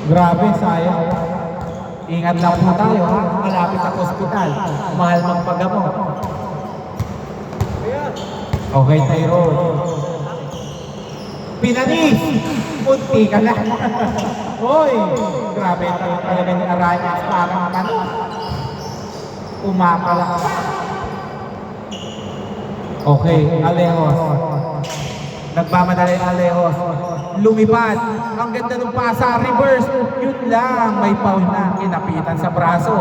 Grabe, sayang. Ingat lang po tayo ha. Malapit ang ospital. Mahal magpagamot. Okay, Tyrone. Pinanis! Punti ka na. Hoy! Grabe talaga ni Arayas. Parang tanong. Umapala. Okay, Alejos. Nagmamadali Alejos. Lumipad. Ang ganda ng pasa. Reverse. Yun lang. May foul na. Kinapitan sa braso.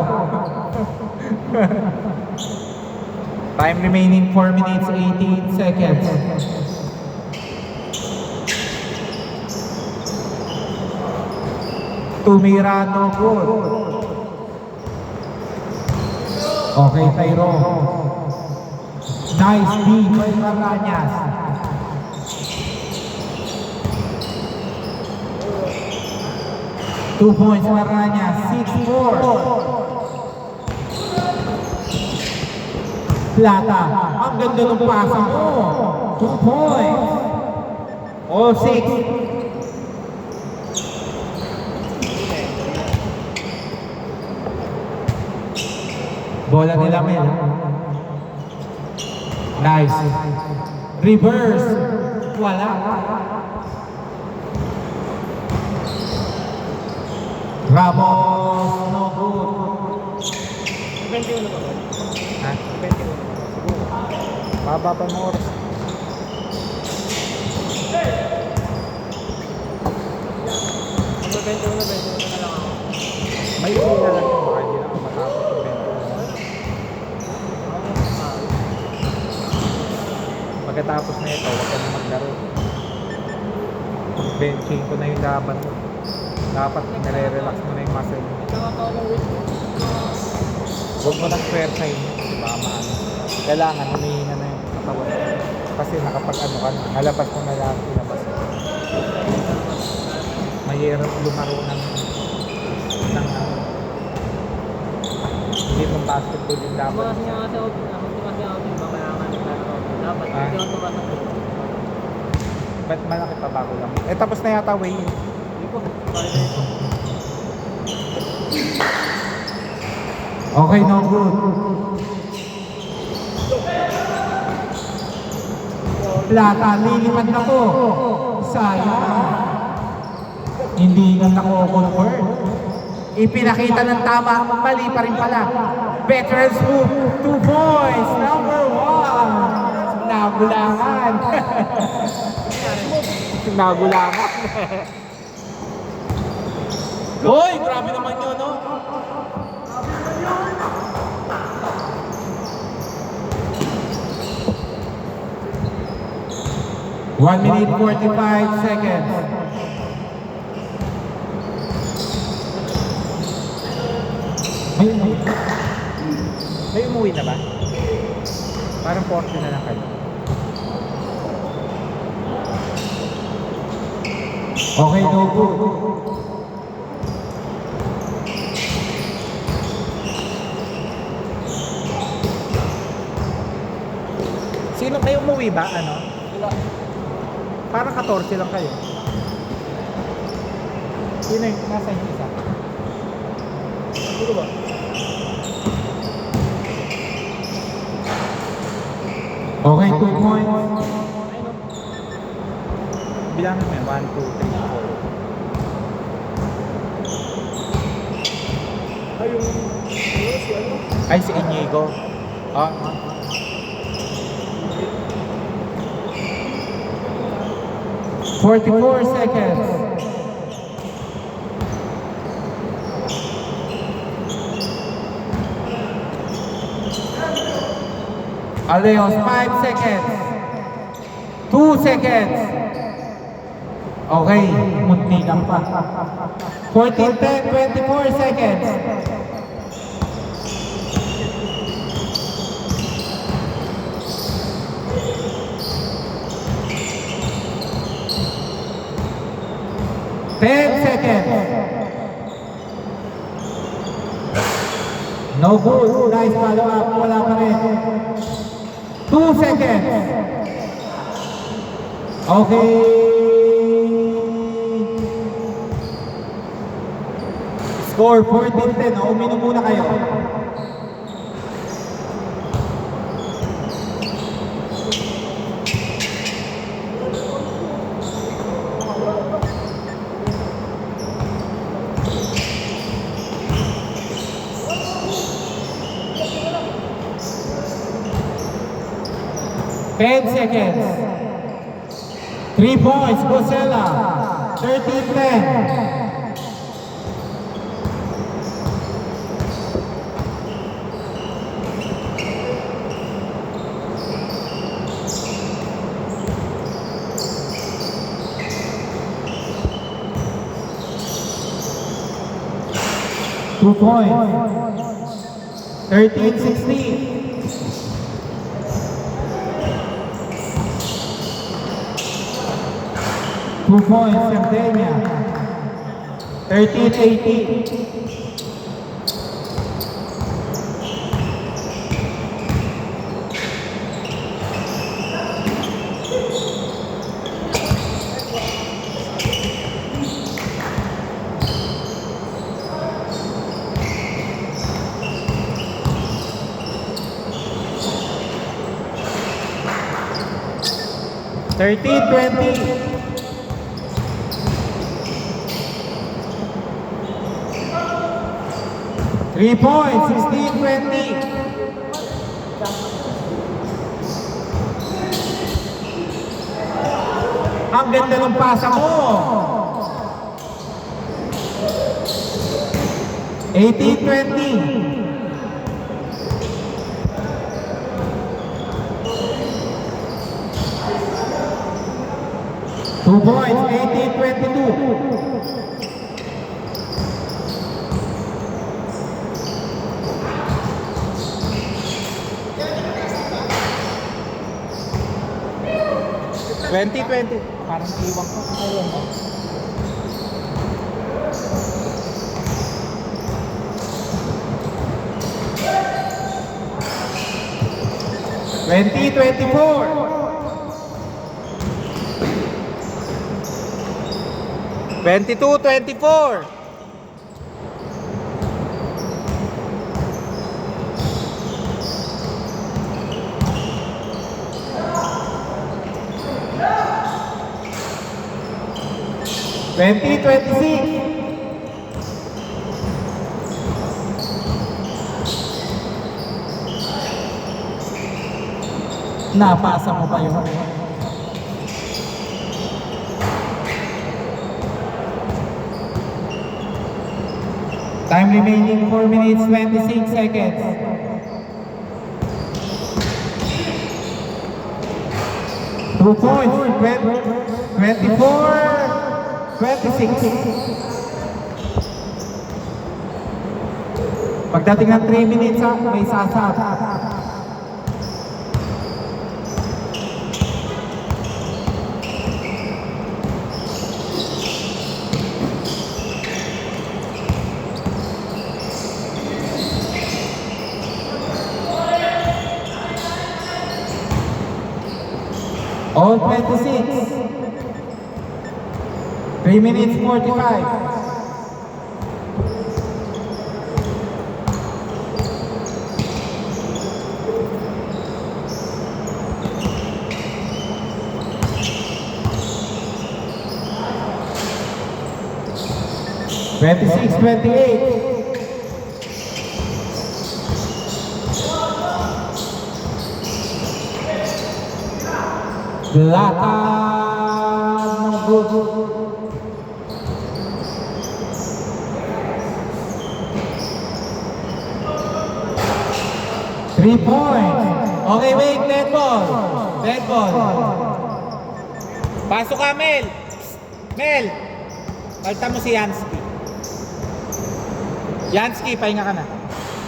Time remaining 4 minutes 18 seconds. Tumira, no good. Okay, Tyrone. Nice beat by Maranyas. Two points Maranyas, 6-4. Plata, ang ganda ng pasa mo. 2 points. Oh, 6. Bola nila Mel. Nice. Reverse. Wala. Ramos, no good. 21 ba? Ha? 21. Baba pa mo oras. Ano 21 na lang ako. May na lang yung baka hindi na ako matapos yung 21. Pagkatapos na ito, huwag ka na maglaro. Benching ko na yung laban mo. Dapat nare-relax mo na yung muscle. Huwag mo na square-side. Diba, maano. Kailangan humihinga na yung katawan. Kasi nakapag-ano ka na, nalabas mo na lang ilabas. Mahirap lumaro ng hindi mong basketball yung dapat. Tumas niya kasi ako. Tumas niya ako. Baka kailangan dapat. Hindi ako tumas ng dito. Ba't malaki pa bago lang? Eh tapos na yata way. Hindi po. Pwede ito. Okay, no good. Plata, lilipad na po. Sayang. Hindi nga nako-convert. Ipinakita ng tama, mali pa rin pala. Veterans move, 2 points, number 1. Nagulangan. Nagulangan. Hoy, grabe naman yun, no? One minute 45 seconds. May umuwi na ba? Parang 40 na lang kayo. Okay, no good. Sino kayo umuwi ba? Ano? Wala. Parang 14 lang kayo. Sino yung nasa yung isa? Dito ba? Okay, 2 points. Ayun o. Bilangin mo yan, 1, 2, 3, 4. Ay, si ano? Ay, si Inigo. Ah, 44 seconds. Aleos, 5 seconds. 2 seconds. Okay, munti lang pa. 14, 10, 24 seconds. Ten seconds. No good. Nice follow up. Wala pa rin. 2 seconds. Okay. Score 14-10. O, uminom muna kayo. Ten seconds. 3 points, Rosella. 13-10. Two points. 13-16. 2 points, Sardinia. 13-18. Thirteen, 20. Three points, 16-20. Ang ganda ng pasa mo. 18-20. Two points, 18-22. Twenty. Parang iwang ko. Ayun mo. 20-24. 22-24. Twenty, 26. Napasa mo pa yun. Time remaining 4 minutes 26 seconds. Two points, 24-26. Pagdating ng 3 minutes, may sasab. All 26. 3 minutes 45. Twenty-six, 28. Belakang good. Three points. Okay, wait, dead ball. Dead ball. Pasok ka, Mel. Mel. Palta mo si Yansky. Yansky, pahinga ka na.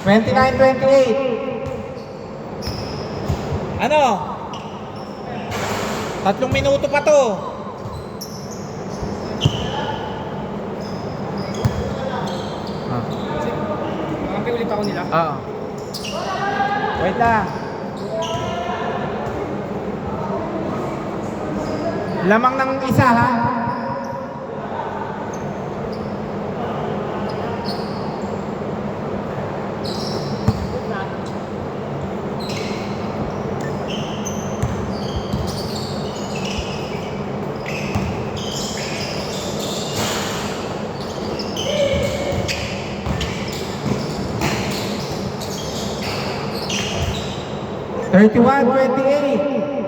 29-28. Ano? 3 minuto pa to. Makampi ulit ako nila. Oo. Wait lang. Lamang ng isa, ha? 31-28.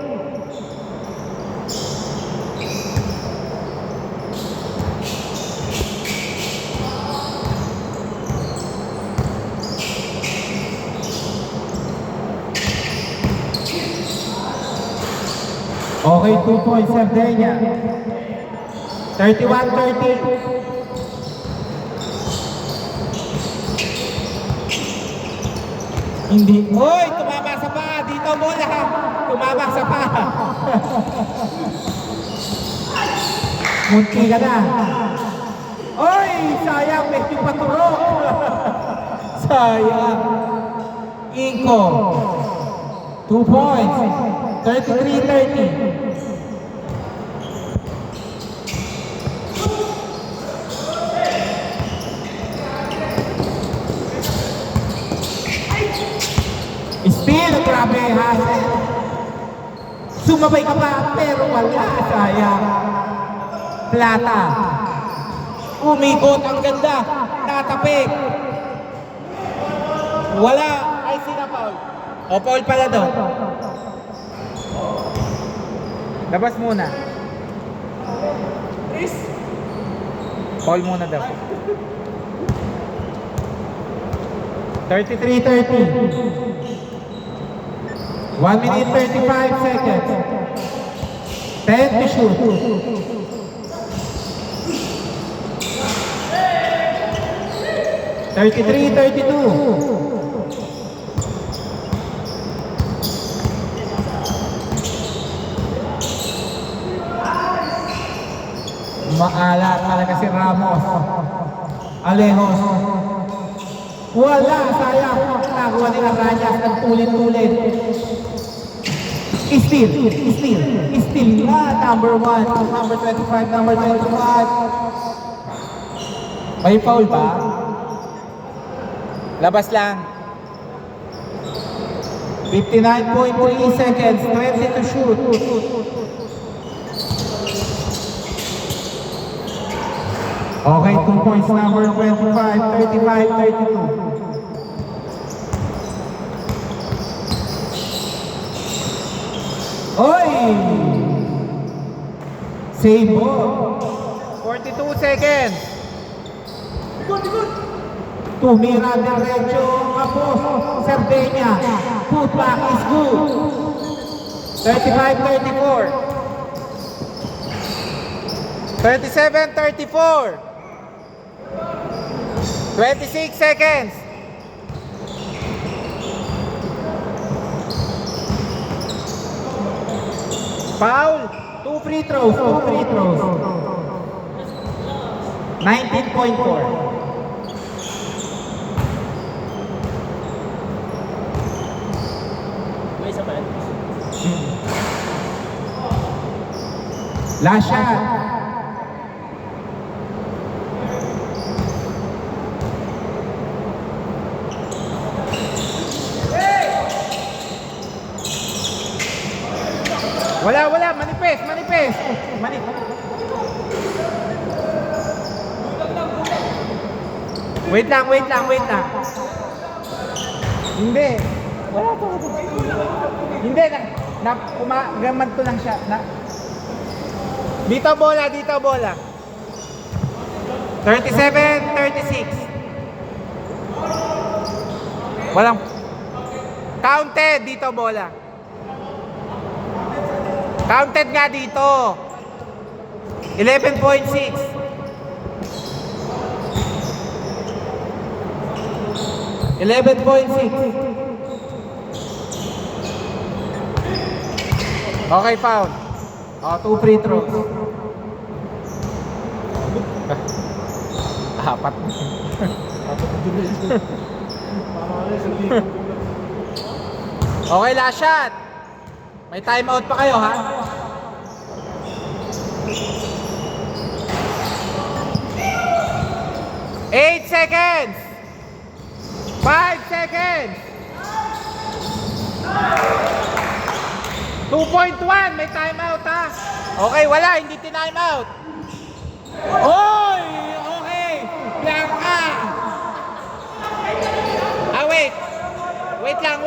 Okay, 2 points, Sardinia. 31-30. Hindi. Hoy, tumama sa paa. Dito bola. Tumama sa paa. Munti ka na. Hoy, sayang. Medyo paturok. Sayang. Inko. 2 points. 33-30. Still, grabe hassle. Sumabay ka pa, pero wala. Sayang. Plata. Umikot, ang ganda. Natapik. Wala. Ay, sina Paul. O, Paul pala doon. Labas muna. Paul muna daw. 33-30. 1 minute 35 seconds. 10 to shoot. Thirty-three, 32. Maala talaga si Ramos. Alejos. Wala, sayang. Nakuha nila Ranyas ng tulit-tulit. Still na. Number 1, number 25, number 25. May foul ba? Labas lang. 59.3 seconds, 20 to shoot. Okay, 2 points, number 25, 35, 32. Oy! Save ball. 42 seconds. Tumira diretso, Kapos, Sardinia. Putback is good. 35-34. 37-34. 26 seconds. Foul. 2 free throws. 19.4. Last shot. Wala, manipis. Wait lang. Hindi. Wala to. Hindi, kumagamad ko lang siya. Dito bola. 37-36. Walang counted dito bola. Counted nga dito. 11.6. Okay, foul. 2 free throws. Apat. Okay, last shot. May timeout pa kayo, ha? Eight seconds. 5 seconds. 2.1. May timeout, ha? Okay, wala. Hindi tinimeout. Oy! Okay. Blanca. Wait. Wait lang.